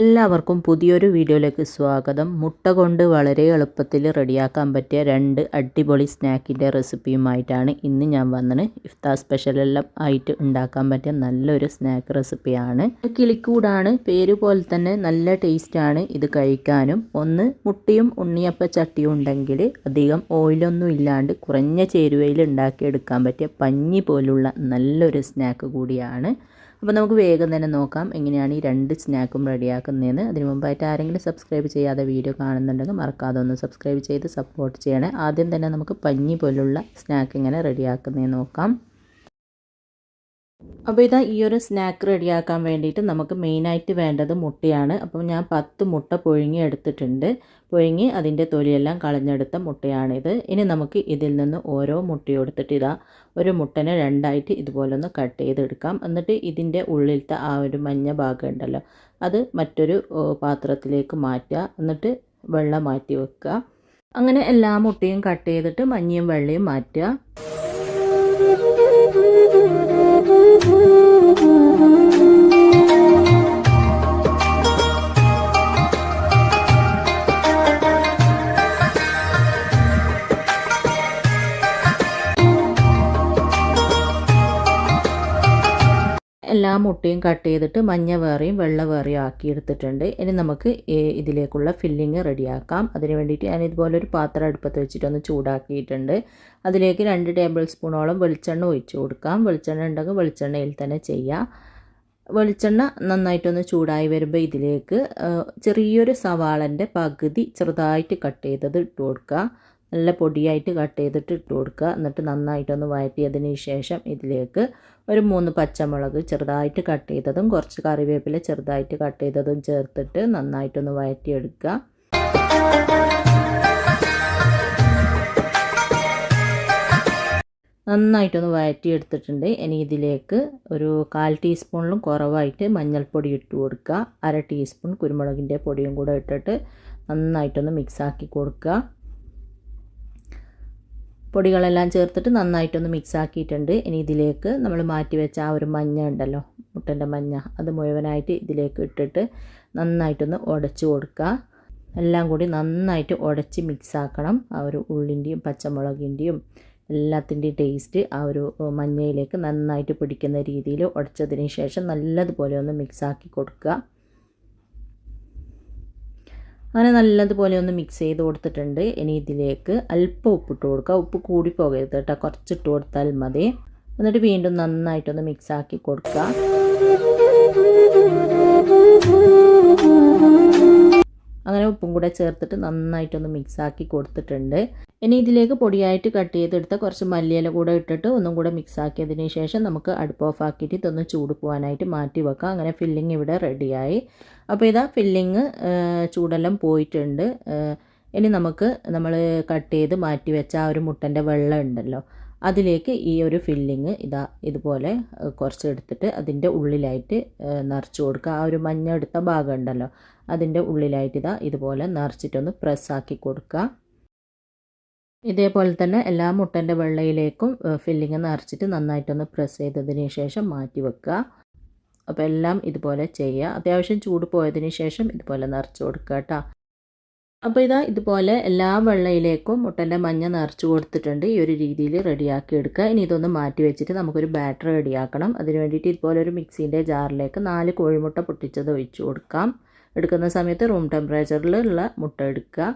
എല്ലാവർക്കും പുതിയൊരു വീഡിയോയിലേക്ക് സ്വാഗതം. മുട്ട കൊണ്ട് വളരെ എളുപ്പത്തിൽ റെഡിയാക്കാൻ പറ്റിയ 2 അടിപൊളി സ്നാക്കിൻ്റെ റെസിപ്പിയുമായിട്ടാണ് ഇന്ന് ഞാൻ വന്നത്. ഇഫ്താർ സ്പെഷ്യലെല്ലാം ആയിട്ട് ഉണ്ടാക്കാൻ പറ്റിയ നല്ലൊരു സ്നാക്ക് റെസിപ്പിയാണ്. കിളിക്കൂടാണ്, പേര് പോലെ തന്നെ നല്ല ടേസ്റ്റാണ് ഇത് കഴിക്കാനും. ഒന്ന് മുട്ടയും ഉണ്ണിയപ്പ ചട്ടിയും ഉണ്ടെങ്കിൽ അധികം ഓയിലൊന്നും ഇല്ലാണ്ട് കുറഞ്ഞ ചേരുവയിൽ ഉണ്ടാക്കിയെടുക്കാൻ പറ്റിയ പഞ്ഞി പോലുള്ള നല്ലൊരു സ്നാക്ക് കൂടിയാണ്. അപ്പോൾ നമുക്ക് വേഗം തന്നെ നോക്കാം എങ്ങനെയാണ് ഈ 2 സ്നാക്കും റെഡിയാക്കുന്നതെന്ന്. അതിന് മുമ്പായിട്ട് ആരെങ്കിലും സബ്സ്ക്രൈബ് ചെയ്യാതെ വീഡിയോ കാണുന്നുണ്ടെങ്കിൽ മറക്കാതെ ഒന്ന് സബ്സ്ക്രൈബ് ചെയ്ത് സപ്പോർട്ട് ചെയ്യണേ. ആദ്യം തന്നെ നമുക്ക് പഞ്ഞി പോലുള്ള സ്നാക്ക് എങ്ങനെ റെഡിയാക്കുന്നതെന്ന് നോക്കാം. അപ്പോൾ ഇതാ ഈ ഒരു സ്നാക്ക് റെഡിയാക്കാൻ വേണ്ടിയിട്ട് നമുക്ക് മെയിനായിട്ട് വേണ്ടത് മുട്ടയാണ്. അപ്പോൾ ഞാൻ 10 മുട്ട പുഴുങ്ങി എടുത്തിട്ടുണ്ട്. പുഴുങ്ങി അതിൻ്റെ തൊലിയെല്ലാം കളഞ്ഞെടുത്ത മുട്ടയാണിത്. ഇനി നമുക്ക് ഇതിൽ നിന്ന് ഓരോ മുട്ടയും എടുത്തിട്ട് ഇതാ ഒരു മുട്ടനെ 2ആയിട്ട് ഇതുപോലെ ഒന്ന് കട്ട് ചെയ്തെടുക്കാം. എന്നിട്ട് ഇതിൻ്റെ ഉള്ളിലത്തെ ആ ഒരു മഞ്ഞ ഭാഗം ഉണ്ടല്ലോ അത് മറ്റൊരു പാത്രത്തിലേക്ക് മാറ്റുക. എന്നിട്ട് വെള്ളം മാറ്റി വെക്കുക. അങ്ങനെ എല്ലാ മുട്ടയും കട്ട് ചെയ്തിട്ട് മഞ്ഞയും വെള്ളയും മാറ്റുക. എല്ലാ മുട്ടയും കട്ട് ചെയ്തിട്ട് മഞ്ഞ വേറെയും വെള്ള വേറെയും ആക്കി എടുത്തിട്ടുണ്ട്. ഇനി നമുക്ക് ഇതിലേക്കുള്ള ഫില്ലിങ് റെഡിയാക്കാം. അതിന് വേണ്ടിയിട്ട് ഞാൻ ഇതുപോലൊരു പാത്രം അടുപ്പത്ത് വെച്ചിട്ടൊന്ന് ചൂടാക്കിയിട്ടുണ്ട്. അതിലേക്ക് 2 ടേബിൾ സ്പൂണോളം വെളിച്ചെണ്ണ ഒഴിച്ച് കൊടുക്കാം. വെളിച്ചെണ്ണ ഉണ്ടെങ്കിൽ വെളിച്ചെണ്ണയിൽ തന്നെ ചെയ്യാം. വെളിച്ചെണ്ണ നന്നായിട്ടൊന്ന് ചൂടായി വരുമ്പോൾ ഇതിലേക്ക് ചെറിയൊരു സവാളൻ്റെ പകുതി ചെറുതായിട്ട് കട്ട് ചെയ്തത് ഇട്ട് കൊടുക്കുക. നല്ല പൊടിയായിട്ട് കട്ട് ചെയ്തിട്ട് ഇട്ട് കൊടുക്കുക. എന്നിട്ട് നന്നായിട്ടൊന്ന് വഴറ്റിയതിന് ശേഷം ഇതിലേക്ക് ഒരു 3 പച്ചമുളക് ചെറുതായിട്ട് കട്ട് ചെയ്തതും കുറച്ച് കറിവേപ്പില ചെറുതായിട്ട് കട്ട് ചെയ്തതും ചേർത്തിട്ട് നന്നായിട്ടൊന്ന് വഴറ്റിയെടുക്കുക. നന്നായിട്ടൊന്ന് വഴറ്റിയെടുത്തിട്ടുണ്ട്. ഇനി ഇതിലേക്ക് ഒരു 1/4 ടീസ്പൂണിലും കുറവായിട്ട് മഞ്ഞൾപ്പൊടി ഇട്ട് കൊടുക്കുക. 1/2 ടീസ്പൂൺ കുരുമുളകിൻ്റെ പൊടിയും കൂടെ ഇട്ടിട്ട് നന്നായിട്ടൊന്ന് മിക്സാക്കി കൊടുക്കുക. പൊടികളെല്ലാം ചേർത്തിട്ട് നന്നായിട്ടൊന്ന് മിക്സ് ആക്കിയിട്ടുണ്ട്. ഇനി ഇതിലേക്ക് നമ്മൾ മാറ്റി വെച്ച ആ ഒരു മഞ്ഞ ഉണ്ടല്ലോ, മുട്ടൻ്റെ മഞ്ഞ, അത് മുഴുവനായിട്ട് ഇതിലേക്ക് ഇട്ടിട്ട് നന്നായിട്ടൊന്ന് ഉടച്ച് കൊടുക്കുക. എല്ലാം കൂടി നന്നായിട്ട് ഉടച്ച് മിക്സ് ആക്കണം. ആ ഒരു ഉള്ളിൻ്റെയും പച്ചമുളകിൻ്റെയും എല്ലാത്തിൻ്റെയും ടേസ്റ്റ് ആ ഒരു മഞ്ഞയിലേക്ക് നന്നായിട്ട് പിടിക്കുന്ന രീതിയിൽ ഉടച്ചതിന് ശേഷം നല്ലതുപോലെ ഒന്ന് മിക്സ് ആക്കി കൊടുക്കുക. അങ്ങനെ നല്ലതുപോലെ ഒന്ന് മിക്സ് ചെയ്ത് കൊടുത്തിട്ടുണ്ട്. ഇനി ഇതിലേക്ക് അല്പം ഉപ്പിട്ട് കൊടുക്കുക. ഉപ്പ് കൂടി പോകരുത് കേട്ടോ, കുറച്ചിട്ട് കൊടുത്താൽ മതി. എന്നിട്ട് വീണ്ടും നന്നായിട്ടൊന്ന് മിക്സ് ആക്കി കൊടുക്കുക. അങ്ങനെ ഉപ്പും കൂടെ ചേർത്തിട്ട് നന്നായിട്ടൊന്ന് മിക്സ് ആക്കി കൊടുത്തിട്ടുണ്ട്. ഇനി ഇതിലേക്ക് പൊടിയായിട്ട് കട്ട് ചെയ്തെടുത്ത കുറച്ച് മല്ലിയില കൂടെ ഇട്ടിട്ട് ഒന്നും കൂടെ മിക്സ് ആക്കിയതിന് ശേഷം നമുക്ക് അടുപ്പ് ഓഫ് ആക്കിയിട്ട് ഇതൊന്ന് ചൂട് പോകാനായിട്ട് മാറ്റി വെക്കാം. അങ്ങനെ ഫില്ലിങ് ഇവിടെ റെഡിയായി. അപ്പോൾ ഇതാ ഫില്ലിങ് ചൂടെല്ലാം പോയിട്ടുണ്ട്. ഇനി നമുക്ക് നമ്മൾ കട്ട് ചെയ്ത് മാറ്റി വെച്ച ആ ഒരു മുട്ടൻ്റെ വെള്ളം ഉണ്ടല്ലോ അതിലേക്ക് ഈ ഒരു ഫില്ലിങ് ഇതാ ഇതുപോലെ കുറച്ച് എടുത്തിട്ട് അതിൻ്റെ ഉള്ളിലായിട്ട് നിറച്ച് കൊടുക്കുക. ആ ഒരു മഞ്ഞ എടുത്ത ഭാഗം ഉണ്ടല്ലോ അതിൻ്റെ ഉള്ളിലായിട്ട് ഇതാ ഇതുപോലെ നിറച്ചിട്ടൊന്ന് പ്രസ്സാക്കി കൊടുക്കുക. ഇതേപോലെ തന്നെ എല്ലാ മുട്ടൻ്റെ വെള്ളയിലേക്കും ഫില്ലിങ് നിറച്ചിട്ട് നന്നായിട്ടൊന്ന് പ്രസ് ചെയ്തതിന് ശേഷം മാറ്റി വെക്കുക. അപ്പോൾ എല്ലാം ഇതുപോലെ ചെയ്യുക. അത്യാവശ്യം ചൂട് പോയതിന് ശേഷം ഇതുപോലെ നിറച്ച് കൊടുക്കുക കേട്ടോ. അപ്പോൾ ഇതാ ഇതുപോലെ എല്ലാ വെള്ളയിലേക്കും മുട്ടൻ്റെ മഞ്ഞ നിറച്ച് കൊടുത്തിട്ടുണ്ട്. ഈ ഒരു രീതിയിൽ റെഡിയാക്കി എടുക്കുക. ഇനി ഇതൊന്ന് മാറ്റി വെച്ചിട്ട് നമുക്കൊരു ബാറ്റർ റെഡിയാക്കണം. അതിന് വേണ്ടിയിട്ട് ഇതുപോലെ ഒരു മിക്സീൻ്റെ ജാറിലേക്ക് 4 കോഴിമുട്ട പൊട്ടിച്ചത് ഒഴിച്ച് കൊടുക്കാം. എടുക്കുന്ന സമയത്ത് റൂം ടെമ്പറേച്ചറിലുള്ള മുട്ട എടുക്കുക.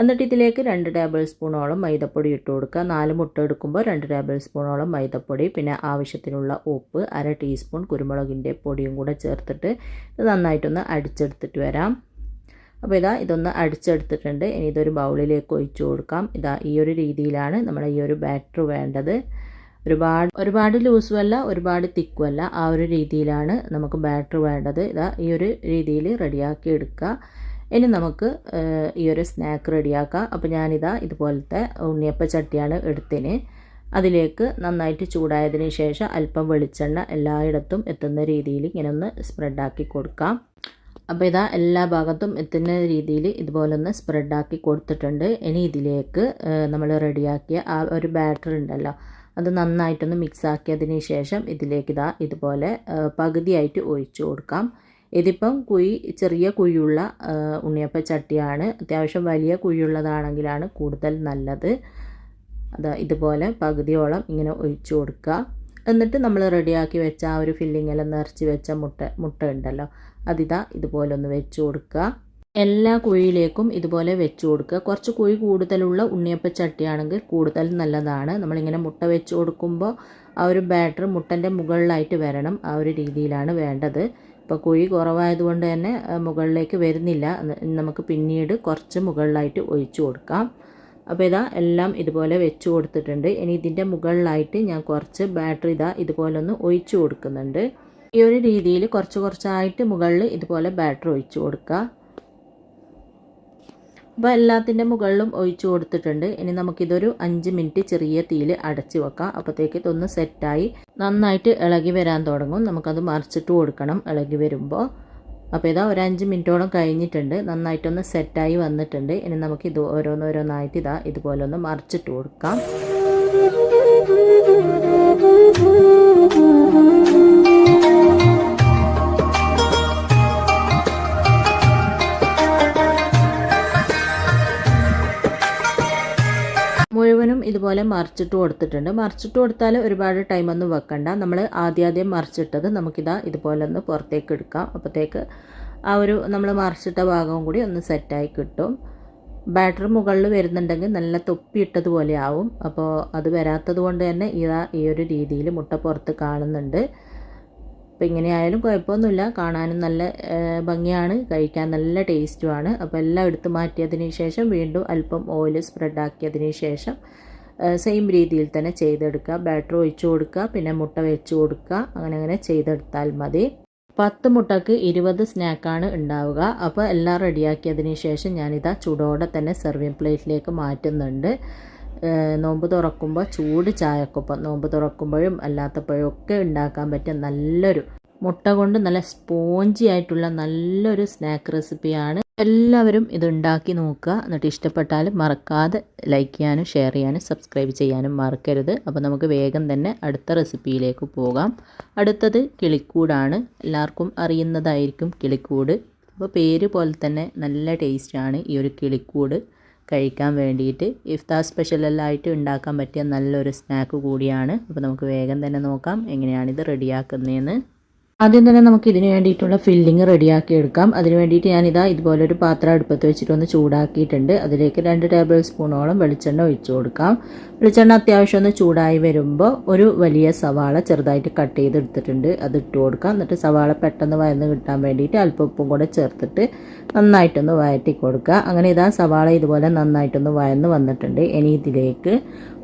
എന്നിട്ട് ഇതിലേക്ക് 2 ടേബിൾ സ്പൂണോളം മൈദപ്പൊടി ഇട്ട് കൊടുക്കുക. 4 മുട്ട എടുക്കുമ്പോൾ 2 ടേബിൾ സ്പൂണോളം മൈദപ്പൊടി, പിന്നെ ആവശ്യത്തിനുള്ള ഉപ്പ്, 1/2 ടീസ്പൂൺ കുരുമുളകിൻ്റെ പൊടിയും കൂടെ ചേർത്തിട്ട് ഇത് നന്നായിട്ടൊന്ന് അടിച്ചെടുത്തിട്ട് വരാം. അപ്പോൾ ഇതാ ഇതൊന്ന് അടിച്ചെടുത്തിട്ടുണ്ട്. ഇനി ഇതൊരു ബൗളിലേക്ക് ഒഴിച്ചു കൊടുക്കാം. ഇതാ ഈ ഒരു രീതിയിലാണ് നമ്മുടെ ഈ ഒരു ബാറ്റർ വേണ്ടത്. ഒരുപാട് ലൂസും അല്ല ഒരുപാട് തിക്കും അല്ല, ആ ഒരു രീതിയിലാണ് നമുക്ക് ബാറ്റർ വേണ്ടത്. ഇതാ ഈ ഒരു രീതിയിൽ റെഡിയാക്കി എടുക്കുക. ഇനി നമുക്ക് ഈ ഒരു സ്നാക്ക് റെഡിയാക്കാം. അപ്പോൾ ഞാനിതാ ഇതുപോലത്തെ ഉണ്ണിയപ്പ ചട്ടിയാണ് എടുത്തതിന്. അതിലേക്ക് നന്നായിട്ട് ചൂടായതിന് ശേഷം അല്പം വെളിച്ചെണ്ണ എല്ലായിടത്തും എത്തുന്ന രീതിയിൽ ഇങ്ങനെ ഒന്ന് സ്പ്രെഡാക്കി കൊടുക്കാം. അപ്പോൾ ഇതാ എല്ലാ ഭാഗത്തും എത്തുന്ന രീതിയിൽ ഇതുപോലെ ഒന്ന് സ്പ്രെഡാക്കി കൊടുത്തിട്ടുണ്ട്. ഇനി ഇതിലേക്ക് നമ്മൾ റെഡിയാക്കിയ ആ ഒരു ബാറ്റർ ഉണ്ടല്ലോ അത് നന്നായിട്ടൊന്ന് മിക്സ് ആക്കിയതിന് ശേഷം ഇതിലേക്ക് ഇതാ ഇതുപോലെ പകുതിയായിട്ട് ഒഴിച്ചു കൊടുക്കാം. ഇതിപ്പം ചെറിയ കുഴിയുള്ള ഉണ്ണിയപ്പ ചട്ടിയാണ്. അത്യാവശ്യം വലിയ കുഴിയുള്ളതാണെങ്കിലാണ് കൂടുതൽ നല്ലത്. ഇതുപോലെ പകുതിയോളം ഇങ്ങനെ ഒഴിച്ചു കൊടുക്കുക. എന്നിട്ട് നമ്മൾ റെഡിയാക്കി വെച്ച ആ ഒരു ഫില്ലിങ്ങെല്ലാം നിറച്ച് വെച്ച മുട്ട ഉണ്ടല്ലോ, ഇതുപോലെ ഒന്ന് വെച്ച് കൊടുക്കുക. എല്ലാ കുഴിയിലേക്കും ഇതുപോലെ വെച്ച് കൊടുക്കുക. കുറച്ച് കുഴി കൂടുതലുള്ള ഉണ്ണിയപ്പ ചട്ടിയാണെങ്കിൽ കൂടുതൽ നല്ലതാണ്. നമ്മളിങ്ങനെ മുട്ട വെച്ച് കൊടുക്കുമ്പോൾ ആ ഒരു ബാറ്റർ മുട്ടൻ്റെ മുകളിലായിട്ട് വരണം. ആ ഒരു രീതിയിലാണ് വേണ്ടത്. ഇപ്പോൾ കുഴി കുറവായതുകൊണ്ട് തന്നെ മുകളിലേക്ക് വരുന്നില്ല. നമുക്ക് പിന്നീട് കുറച്ച് മുകളിലായിട്ട് ഒഴിച്ചു കൊടുക്കാം. അപ്പോൾ എല്ലാം ഇതുപോലെ വെച്ച് കൊടുത്തിട്ടുണ്ട്. ഇനി ഇതിൻ്റെ മുകളിലായിട്ട് ഞാൻ കുറച്ച് ബാറ്റർ ഇതുപോലെ ഒന്ന് ഒഴിച്ചു കൊടുക്കുന്നുണ്ട്. ഈ ഒരു രീതിയിൽ കുറച്ചായിട്ട് മുകളിൽ ഇതുപോലെ ബാറ്റർ ഒഴിച്ചു കൊടുക്കുക. അപ്പോൾ എല്ലാത്തിൻ്റെ മുകളിലും ഒഴിച്ചു കൊടുത്തിട്ടുണ്ട്. ഇനി നമുക്കിതൊരു 5 മിനിറ്റ് ചെറിയ തീയിൽ അടച്ച് വെക്കാം. അപ്പോഴത്തേക്ക് ഇതൊന്ന് സെറ്റായി നന്നായിട്ട് ഇളകി വരാൻ തുടങ്ങും. നമുക്കത് മറിച്ചിട്ട് കൊടുക്കണം ഇളകി വരുമ്പോൾ. അപ്പോൾ ഒരു 5 മിനിറ്റോളം കഴിഞ്ഞിട്ടുണ്ട്. നന്നായിട്ടൊന്ന് സെറ്റായി വന്നിട്ടുണ്ട്. ഇനി നമുക്കിത് ഓരോന്നായിട്ട് ഇതുപോലെ ഒന്ന് മറിച്ചിട്ട് കൊടുക്കാം. മുഴുവനും ഇതുപോലെ മറിച്ചിട്ട് കൊടുത്തിട്ടുണ്ട്. മറിച്ചിട്ട് കൊടുത്താൽ ഒരുപാട് ടൈമൊന്നും വെക്കണ്ട. നമ്മൾ ആദ്യം മറിച്ചിട്ടത് ഇതുപോലെ ഒന്ന് പുറത്തേക്ക് എടുക്കാം. അപ്പോഴത്തേക്ക് ആ ഒരു നമ്മൾ മറിച്ചിട്ട ഭാഗവും കൂടി ഒന്ന് സെറ്റായി കിട്ടും. ബാറ്റർ മുകളിൽ വരുന്നുണ്ടെങ്കിൽ നല്ല തൊപ്പിയിട്ടതുപോലെ ആവും. അപ്പോൾ അത് വരാത്തത് കൊണ്ട് തന്നെ ഈ ഒരു രീതിയിൽ മുട്ട പുറത്ത് കാണുന്നുണ്ട്. അപ്പോൾ ഇങ്ങനെയായാലും കുഴപ്പമൊന്നുമില്ല. കാണാനും നല്ല ഭംഗിയാണ്, കഴിക്കാൻ നല്ല ടേസ്റ്റുമാണ്. അപ്പോൾ എല്ലാം എടുത്ത് മാറ്റിയതിന് ശേഷം വീണ്ടും അല്പം ഓയിൽ സ്പ്രെഡാക്കിയതിന് ശേഷം സെയിം രീതിയിൽ തന്നെ ചെയ്തെടുക്കുക. ബാറ്റർ ഒഴിച്ചു കൊടുക്കുക, പിന്നെ മുട്ട വെച്ച് കൊടുക്കുക. അങ്ങനെ ചെയ്തെടുത്താൽ മതി. 10 മുട്ടക്ക് 20 സ്നാക്കാണ് ഉണ്ടാവുക. അപ്പോൾ എല്ലാം റെഡിയാക്കിയതിന് ശേഷം ചൂടോടെ തന്നെ സെർവിങ് പ്ലേറ്റിലേക്ക് മാറ്റുന്നുണ്ട്. നോമ്പ് തുറക്കുമ്പോൾ ചൂട് ചായക്കൊപ്പം, നോമ്പ് തുറക്കുമ്പോഴും അല്ലാത്തപ്പോഴും ഒക്കെ ഉണ്ടാക്കാൻ പറ്റിയ നല്ലൊരു മുട്ട കൊണ്ട് നല്ല സ്പോഞ്ചി ആയിട്ടുള്ള നല്ലൊരു സ്നാക്ക് റെസിപ്പിയാണ്. എല്ലാവരും ഇത് ഉണ്ടാക്കി നോക്കുക. എന്നിട്ട് ഇഷ്ടപ്പെട്ടാൽ മറക്കാതെ ലൈക്ക് ചെയ്യാനും ഷെയർ ചെയ്യാനും സബ്സ്ക്രൈബ് ചെയ്യാനും മറക്കരുത്. അപ്പോൾ നമുക്ക് വേഗം തന്നെ അടുത്ത റെസിപ്പിയിലേക്ക് പോകാം. അടുത്തത് കിളിക്കൂടാണ്. എല്ലാവർക്കും അറിയുന്നതായിരിക്കും കിളിക്കൂട്. അപ്പോൾ പേര് പോലെ തന്നെ നല്ല ടേസ്റ്റാണ് ഈ ഒരു കിളിക്കൂട് കഴിക്കാൻ വേണ്ടിയിട്ട്. ഇഫ്താർ സ്പെഷ്യലായിട്ട് ഉണ്ടാക്കാൻ പറ്റിയ നല്ലൊരു സ്നാക്ക് കൂടിയാണ്. അപ്പോൾ നമുക്ക് വേഗം തന്നെ നോക്കാം എങ്ങനെയാണിത് റെഡിയാക്കുന്നതെന്ന്. ആദ്യം തന്നെ നമുക്ക് ഇതിന് വേണ്ടിയിട്ടുള്ള ഫില്ലിങ് റെഡിയാക്കി എടുക്കാം. അതിന് വേണ്ടിയിട്ട് ഇതുപോലൊരു പാത്രം അടുപ്പത്ത് വെച്ചിട്ടൊന്ന് ചൂടാക്കിയിട്ടുണ്ട്. അതിലേക്ക് 2 ടേബിൾ സ്പൂണോളം വെളിച്ചെണ്ണ ഒഴിച്ചു കൊടുക്കാം. വെളിച്ചെണ്ണ അത്യാവശ്യം ഒന്ന് ചൂടായി വരുമ്പോൾ ഒരു വലിയ സവാള ചെറുതായിട്ട് കട്ട് ചെയ്തെടുത്തിട്ടുണ്ട്, അത് ഇട്ട് കൊടുക്കാം. എന്നിട്ട് സവാള പെട്ടെന്ന് വഴന്ന് കിട്ടാൻ വേണ്ടിയിട്ട് അല്പം ഉപ്പും കൂടെ ചേർത്തിട്ട് നന്നായിട്ടൊന്ന് വഴറ്റി കൊടുക്കുക. അങ്ങനെ സവാള ഇതുപോലെ നന്നായിട്ടൊന്ന് വഴന്ന് വന്നിട്ടുണ്ട്. ഇനി ഇതിലേക്ക്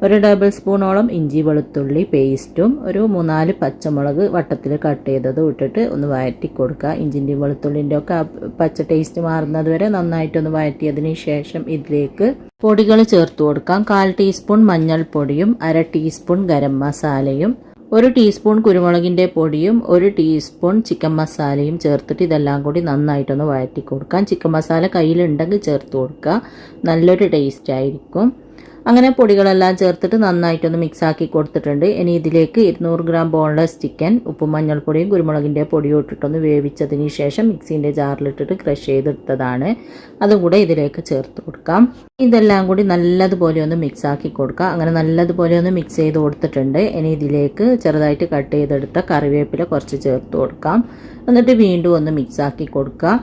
1 ടേബിൾ സ്പൂണോളം ഇഞ്ചി വെളുത്തുള്ളി പേസ്റ്റും ഒരു 3-4 പച്ചമുളക് വട്ടത്തിൽ കട്ട് ചെയ്തതും ഇട്ടിട്ട് ഒന്ന് വഴറ്റി കൊടുക്കുക. ഇഞ്ചിൻ്റെയും വെളുത്തുള്ളിൻ്റെ ഒക്കെ പച്ച ടേസ്റ്റ് മാറുന്നത് വരെ നന്നായിട്ടൊന്ന് വഴറ്റിയതിന് ശേഷം ഇതിലേക്ക് പൊടികൾ ചേർത്ത് കൊടുക്കാം. 1/4 ടീസ്പൂൺ മഞ്ഞൾപ്പൊടിയും 1/2 ടീസ്പൂൺ ഗരം മസാലയും 1 ടീസ്പൂൺ കുരുമുളകിൻ്റെ പൊടിയും 1 ടീസ്പൂൺ ചിക്കൻ മസാലയും ചേർത്തിട്ട് ഇതെല്ലാം കൂടി നന്നായിട്ടൊന്ന് വഴറ്റി കൊടുക്കാം. ചിക്കൻ മസാല കയ്യിലുണ്ടെങ്കിൽ ചേർത്ത് കൊടുക്കുക, നല്ലൊരു ടേസ്റ്റ് ആയിരിക്കും. അങ്ങനെ പൊടികളെല്ലാം ചേർത്തിട്ട് നന്നായിട്ടൊന്ന് മിക്സാക്കി കൊടുത്തിട്ടുണ്ട്. ഇനി ഇതിലേക്ക് 200 ഗ്രാം ബോൺലെസ് ചിക്കൻ ഉപ്പും മഞ്ഞൾപ്പൊടിയും കുരുമുളകിൻ്റെ പൊടിയും ഇട്ടിട്ടൊന്ന് വേവിച്ചതിന് ശേഷം മിക്സിൻ്റെ ജാറിലിട്ടിട്ട് ക്രഷ് ചെയ്തെടുത്തതാണ്. അതും കൂടെ ഇതിലേക്ക് ചേർത്ത് കൊടുക്കാം. ഇതെല്ലാം കൂടി നല്ലതുപോലെ ഒന്ന് മിക്സാക്കി കൊടുക്കുക. അങ്ങനെ നല്ലതുപോലെ ഒന്ന് മിക്സ് ചെയ്ത് കൊടുത്തിട്ടുണ്ട്. ഇനി ഇതിലേക്ക് ചെറുതായിട്ട് കട്ട് ചെയ്തെടുത്ത കറിവേപ്പില കുറച്ച് ചേർത്ത് കൊടുക്കാം. എന്നിട്ട് വീണ്ടും ഒന്ന് മിക്സാക്കി കൊടുക്കുക.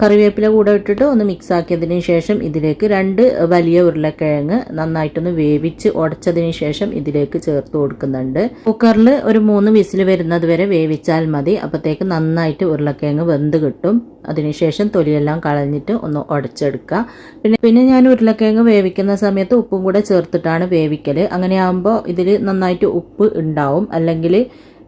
കറിവേപ്പില കൂടെ ഇട്ടിട്ട് ഒന്ന് മിക്സ് ആക്കിയതിന് ശേഷം ഇതിലേക്ക് 2 വലിയ ഉരുളക്കിഴങ്ങ് നന്നായിട്ടൊന്ന് വേവിച്ച് ഉടച്ചതിന് ശേഷം ഇതിലേക്ക് ചേർത്ത് കൊടുക്കുന്നുണ്ട്. കുക്കറിൽ ഒരു 3 വിസിൽ വരുന്നത് വരെ വേവിച്ചാൽ മതി. അപ്പോഴത്തേക്ക് നന്നായിട്ട് ഉരുളക്കിഴങ്ങ് വെന്ത് കിട്ടും. അതിനുശേഷം തൊലിയെല്ലാം കളഞ്ഞിട്ട് ഒന്ന് ഉടച്ചെടുക്കുക. പിന്നെ ഞാൻ ഉരുളക്കിഴങ്ങ് വേവിക്കുന്ന സമയത്ത് ഉപ്പും കൂടെ ചേർത്തിട്ടാണ് വേവിക്കൽ. അങ്ങനെ ആകുമ്പോൾ ഇതിൽ നന്നായിട്ട് ഉപ്പ് ഉണ്ടാവും, അല്ലെങ്കിൽ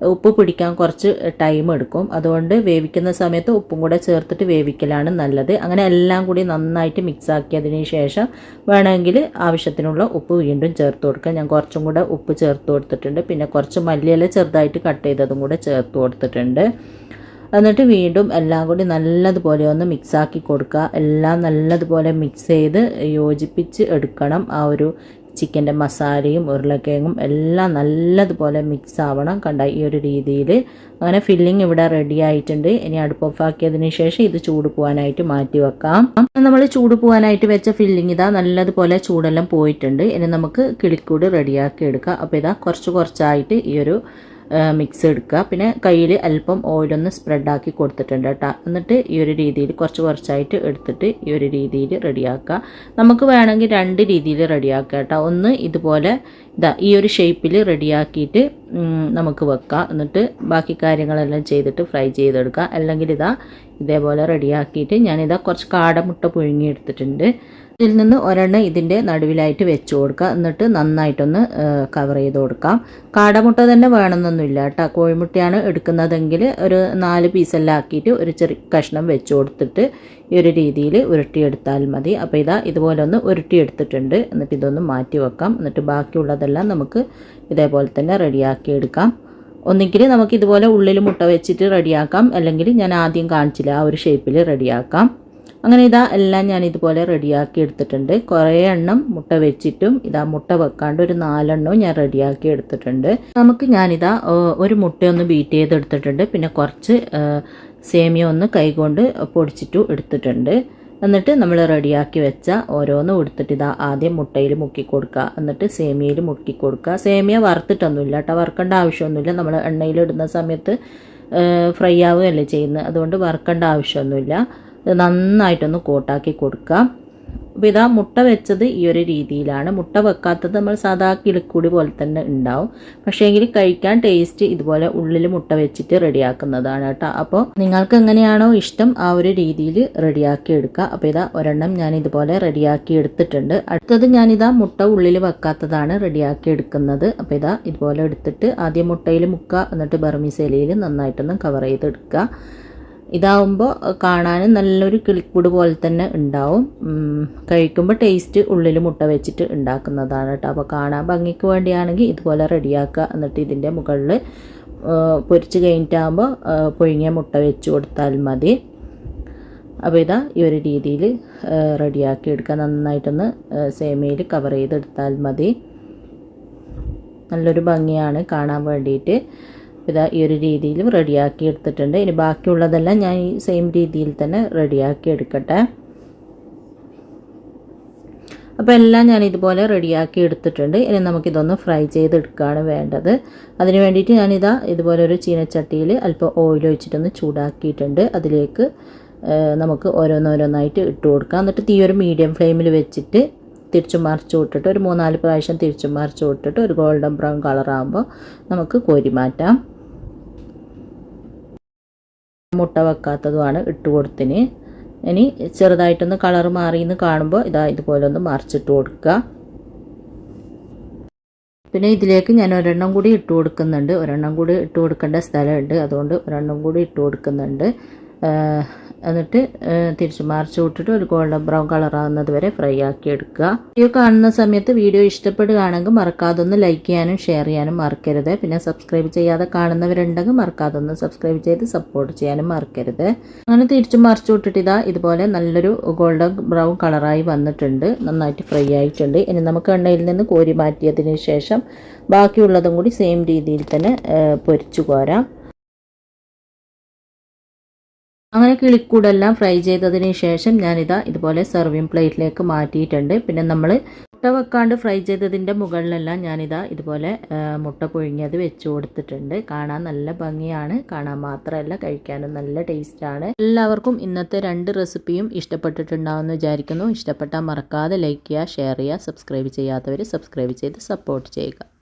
ഉപ്പ് പിടിക്കാൻ കുറച്ച് ടൈം എടുക്കും. അതുകൊണ്ട് വേവിക്കുന്ന സമയത്ത് ഉപ്പും കൂടെ ചേർത്തിട്ട് വേവിക്കലാണ് നല്ലത്. അങ്ങനെ എല്ലാം കൂടി നന്നായിട്ട് മിക്സ് ആക്കിയതിന് ശേഷം വേണമെങ്കിൽ ആവശ്യത്തിനുള്ള ഉപ്പ് വീണ്ടും ചേർത്ത് കൊടുക്കുക. ഞാൻ കുറച്ചും കൂടെ ഉപ്പ് ചേർത്ത് കൊടുത്തിട്ടുണ്ട്. പിന്നെ കുറച്ച് മല്ലിയില ചെറുതായിട്ട് കട്ട് ചെയ്തതും കൂടെ ചേർത്ത് കൊടുത്തിട്ടുണ്ട്. എന്നിട്ട് വീണ്ടും എല്ലാം കൂടി നല്ലതുപോലെ ഒന്ന് മിക്സാക്കി കൊടുക്കുക. എല്ലാം നല്ലതുപോലെ മിക്സ് ചെയ്ത് യോജിപ്പിച്ച് എടുക്കണം. ആ ഒരു ചിക്കൻ്റെ മസാലയും ഉരുളക്കിഴങ്ങും എല്ലാം നല്ലതുപോലെ മിക്സ് ആവണം. കണ്ട ഈ ഒരു രീതിയിൽ. അങ്ങനെ ഫില്ലിങ് ഇവിടെ റെഡി ആയിട്ടുണ്ട്. ഇനി അടുപ്പ് ഓഫാക്കിയതിന് ശേഷം ഇത് ചൂട് പോകാനായിട്ട് മാറ്റി വെക്കാം. നമ്മൾ ചൂട് പോകാനായിട്ട് വെച്ച ഫില്ലിങ് ഇതാ നല്ലതുപോലെ ചൂടെല്ലാം പോയിട്ടുണ്ട്. ഇനി നമുക്ക് കിളിക്കൂട് റെഡിയാക്കി എടുക്കാം. അപ്പോൾ ഇതാ കുറച്ചായിട്ട് ഈ ഒരു മിക്സ് എടുക്കുക. പിന്നെ കയ്യിൽ അല്പം ഓയിലൊന്ന് സ്പ്രെഡാക്കി കൊടുത്തിട്ടുണ്ട് കേട്ടോ. എന്നിട്ട് ഈ ഒരു രീതിയിൽ കുറച്ചായിട്ട് എടുത്തിട്ട് ഈ ഒരു രീതിയിൽ റെഡിയാക്കുക. നമുക്ക് വേണമെങ്കിൽ 2 രീതിയിൽ റെഡിയാക്കുക കേട്ടോ. ഒന്ന് ഇതുപോലെ ഇതാ ഈ ഒരു ഷേപ്പിൽ റെഡിയാക്കിയിട്ട് നമുക്ക് വെക്കാം. എന്നിട്ട് ബാക്കി കാര്യങ്ങളെല്ലാം ചെയ്തിട്ട് ഫ്രൈ ചെയ്തെടുക്കുക. അല്ലെങ്കിൽ ഇതേപോലെ റെഡിയാക്കിയിട്ട് ഞാനിതാ കുറച്ച് കാടമുട്ട പുഴുങ്ങിയെടുത്തിട്ടുണ്ട്. ഇതിൽ നിന്ന് ഒരെണ്ണം ഇതിൻ്റെ നടുവിലായിട്ട് വെച്ച് കൊടുക്കുക. എന്നിട്ട് നന്നായിട്ടൊന്ന് കവർ ചെയ്ത് കൊടുക്കാം. കാടമുട്ട തന്നെ വേണമെന്നൊന്നുമില്ല കേട്ടോ. കോഴിമുട്ടയാണ് എടുക്കുന്നതെങ്കിൽ ഒരു 4 പീസെല്ലാം ആക്കിയിട്ട് ഒരു ചെറിയ കഷ്ണം വെച്ച് കൊടുത്തിട്ട് ഈ ഒരു രീതിയിൽ ഉരുട്ടിയെടുത്താൽ മതി. അപ്പോൾ ഇതുപോലെ ഒന്ന് ഉരുട്ടിയെടുത്തിട്ടുണ്ട്. എന്നിട്ട് ഇതൊന്ന് മാറ്റി വെക്കാം. എന്നിട്ട് ബാക്കിയുള്ളതെല്ലാം നമുക്ക് ഇതേപോലെ തന്നെ റെഡിയാക്കി എടുക്കാം. ഒന്നുകിൽ നമുക്ക് ഇതുപോലെ ഉള്ളിൽ മുട്ട വെച്ചിട്ട് റെഡിയാക്കാം, അല്ലെങ്കിൽ ഞാൻ ആദ്യം കാണിച്ചില്ല ആ ഒരു ഷേപ്പിൽ റെഡിയാക്കാം. അങ്ങനെ എല്ലാം ഞാൻ ഇതുപോലെ റെഡിയാക്കി എടുത്തിട്ടുണ്ട്. കുറേ എണ്ണം മുട്ട വെച്ചിട്ടും മുട്ട വെക്കാണ്ട് ഒരു 4 എണ്ണവും ഞാൻ റെഡിയാക്കി എടുത്തിട്ടുണ്ട്. ഞാനിതാ ഒരു മുട്ടയൊന്ന് ബീറ്റ് ചെയ്തെടുത്തിട്ടുണ്ട്. പിന്നെ കുറച്ച് സേമിയ ഒന്ന് കൈകൊണ്ട് പൊടിച്ചിട്ടും എടുത്തിട്ടുണ്ട്. എന്നിട്ട് നമ്മൾ റെഡിയാക്കി വെച്ച ഓരോന്നും എടുത്തിട്ട് ആദ്യം മുട്ടയിൽ മുക്കി കൊടുക്കുക. എന്നിട്ട് സേമിയയിൽ മുക്കി കൊടുക്കുക. സേമിയ വറുത്തിട്ടൊന്നുമില്ല കേട്ടോ, വറുക്കേണ്ട ആവശ്യമൊന്നുമില്ല. നമ്മൾ എണ്ണയിലിടുന്ന സമയത്ത് ഫ്രൈ ആവുകയല്ലേ ചെയ്യുന്നത്, അതുകൊണ്ട് വറുക്കേണ്ട ആവശ്യമൊന്നുമില്ല. നന്നായിട്ടൊന്ന് കോട്ടാക്കി കൊടുക്കുക. അപ്പോൾ മുട്ട വെച്ചത് ഈ ഒരു രീതിയിലാണ്. മുട്ട വെക്കാത്തത് നമ്മൾ സാധാ കിളിക്കൂടി പോലെ തന്നെ ഉണ്ടാവും. പക്ഷേ എങ്കിൽ കഴിക്കാൻ ടേസ്റ്റ് ഇതുപോലെ ഉള്ളിൽ മുട്ട വെച്ചിട്ട് റെഡിയാക്കുന്നതാണ് കേട്ടോ. അപ്പോൾ നിങ്ങൾക്ക് എങ്ങനെയാണോ ഇഷ്ടം ആ ഒരു രീതിയിൽ റെഡിയാക്കി എടുക്കുക. അപ്പോൾ ഒരെണ്ണം ഞാൻ ഇതുപോലെ റെഡിയാക്കി എടുത്തിട്ടുണ്ട്. അടുത്തത് മുട്ട ഉള്ളിൽ വെക്കാത്തതാണ് റെഡിയാക്കി എടുക്കുന്നത്. അപ്പോൾ ഇതുപോലെ എടുത്തിട്ട് ആദ്യം മുട്ടയിൽ മുക്കുക. എന്നിട്ട് ബർമീസയിലയിൽ നന്നായിട്ടൊന്ന് കവർ ചെയ്തെടുക്കുക. ഇതാവുമ്പോൾ കാണാനും നല്ലൊരു കിളിക്കൂട് പോലെ തന്നെ ഉണ്ടാവും. കഴിക്കുമ്പോൾ ടേസ്റ്റ് ഉള്ളിൽ മുട്ട വെച്ചിട്ട് ഉണ്ടാക്കുന്നതാണ് കേട്ടോ. അപ്പോൾ കാണാൻ ഭംഗിക്ക് വേണ്ടിയാണെങ്കിൽ ഇതുപോലെ റെഡിയാക്കുക. എന്നിട്ട് ഇതിൻ്റെ മുകളിൽ പൊരിച്ച് കഴിഞ്ഞിട്ടാകുമ്പോൾ പുഴുങ്ങിയ മുട്ട വെച്ച് കൊടുത്താൽ മതി. അപ്പോൾ ഈ ഒരു രീതിയിൽ റെഡിയാക്കി എടുക്കുക. നന്നായിട്ടൊന്ന് സേമിയയിൽ കവർ ചെയ്തെടുത്താൽ മതി. നല്ലൊരു ഭംഗിയാണ് കാണാൻ വേണ്ടിയിട്ട്. ഈ ഒരു രീതിയിൽ റെഡിയാക്കി എടുത്തിട്ടുണ്ട്. ഇനി ബാക്കിയുള്ളതെല്ലാം ഞാൻ ഈ സെയിം രീതിയിൽ തന്നെ റെഡിയാക്കി എടുക്കട്ടെ. അപ്പോൾ എല്ലാം ഞാൻ ഇതുപോലെ റെഡിയാക്കി എടുത്തിട്ടുണ്ട്. ഇനി നമുക്കിതൊന്ന് ഫ്രൈ ചെയ്തെടുക്കുകയാണ് വേണ്ടത്. അതിന് വേണ്ടിയിട്ട് ഇതുപോലെ ഒരു ചീനച്ചട്ടിയിൽ അല്പം ഓയിൽ ഒഴിച്ചിട്ടൊന്ന് ചൂടാക്കിയിട്ടുണ്ട്. അതിലേക്ക് നമുക്ക് ഓരോന്നോരോന്നായിട്ട് ഇട്ട് കൊടുക്കാം. എന്നിട്ട് തീ ഒരു മീഡിയം ഫ്ലെയിമിൽ വെച്ചിട്ട് തിരിച്ചും മറിച്ച് വിട്ടിട്ട് ഒരു 3-4 പ്രാവശ്യം തിരിച്ചും മറിച്ച് വിട്ടിട്ട് ഒരു ഗോൾഡൻ ബ്രൗൺ കളറാകുമ്പോൾ നമുക്ക് കോരി മാറ്റാം. മുട്ട വെക്കാത്തതുമാണ് ഇട്ട് കൊടുത്തിന്. ഇനി ചെറുതായിട്ടൊന്ന് കളർ മാറിയെന്ന് കാണുമ്പോൾ ഇതുപോലെ ഒന്ന് മറിച്ചിട്ട് കൊടുക്കുക. പിന്നെ ഇതിലേക്ക് ഞാൻ ഒരെണ്ണം കൂടി ഇട്ട് കൊടുക്കുന്നുണ്ട്. ഒരെണ്ണം കൂടി ഇട്ട് കൊടുക്കേണ്ട സ്ഥലമുണ്ട്, അതുകൊണ്ട് ഒരെണ്ണം കൂടി ഇട്ട് കൊടുക്കുന്നുണ്ട്. എന്നിട്ട് തിരിച്ച് മറിച്ച് വിട്ടിട്ട് ഒരു ഗോൾഡൻ ബ്രൗൺ കളറാകുന്നത് വരെ ഫ്രൈ ആക്കി എടുക്കുക. വീഡിയോ കാണുന്ന സമയത്ത് വീഡിയോ ഇഷ്ടപ്പെടുകയാണെങ്കിൽ മറക്കാതെ ഒന്ന് ലൈക്ക് ചെയ്യാനും ഷെയർ ചെയ്യാനും മറക്കരുത്. പിന്നെ സബ്സ്ക്രൈബ് ചെയ്യാതെ കാണുന്നവരുണ്ടെങ്കിൽ മറക്കാതെ ഒന്ന് സബ്സ്ക്രൈബ് ചെയ്ത് സപ്പോർട്ട് ചെയ്യാനും മറക്കരുത്. അങ്ങനെ തിരിച്ച് മറിച്ച് വിട്ടിട്ട് ഇതുപോലെ നല്ലൊരു ഗോൾഡൻ ബ്രൗൺ കളറായി വന്നിട്ടുണ്ട്. നന്നായിട്ട് ഫ്രൈ ആയിട്ടുണ്ട്. ഇനി നമുക്ക് എണ്ണയിൽ നിന്ന് കോരി മാറ്റിയതിന് ശേഷം ബാക്കിയുള്ളതും കൂടി സെയിം രീതിയിൽ തന്നെ പൊരിച്ചു കോരാം. അങ്ങനെ കിളിക്കൂടെല്ലാം ഫ്രൈ ചെയ്തതിന് ശേഷം ഇതുപോലെ സെർവിങ് പ്ലേറ്റിലേക്ക് മാറ്റിയിട്ടുണ്ട്. പിന്നെ നമ്മൾ മുട്ട വെക്കാണ്ട് ഫ്രൈ ചെയ്തതിൻ്റെ മുകളിലെല്ലാം ഇതുപോലെ മുട്ട പുഴുങ്ങിയത് വെച്ച് കൊടുത്തിട്ടുണ്ട്. കാണാൻ നല്ല ഭംഗിയാണ്. കാണാൻ മാത്രമല്ല കഴിക്കാനും നല്ല ടേസ്റ്റാണ്. എല്ലാവർക്കും ഇന്നത്തെ 2 റെസിപ്പിയും ഇഷ്ടപ്പെട്ടിട്ടുണ്ടാവുമെന്ന് വിചാരിക്കുന്നു. ഇഷ്ടപ്പെട്ടാൽ മറക്കാതെ ലൈക്ക് ചെയ്യുക, ഷെയർ ചെയ്യുക, സബ്സ്ക്രൈബ് ചെയ്യാത്തവർ സബ്സ്ക്രൈബ് ചെയ്ത് സപ്പോർട്ട് ചെയ്യുക.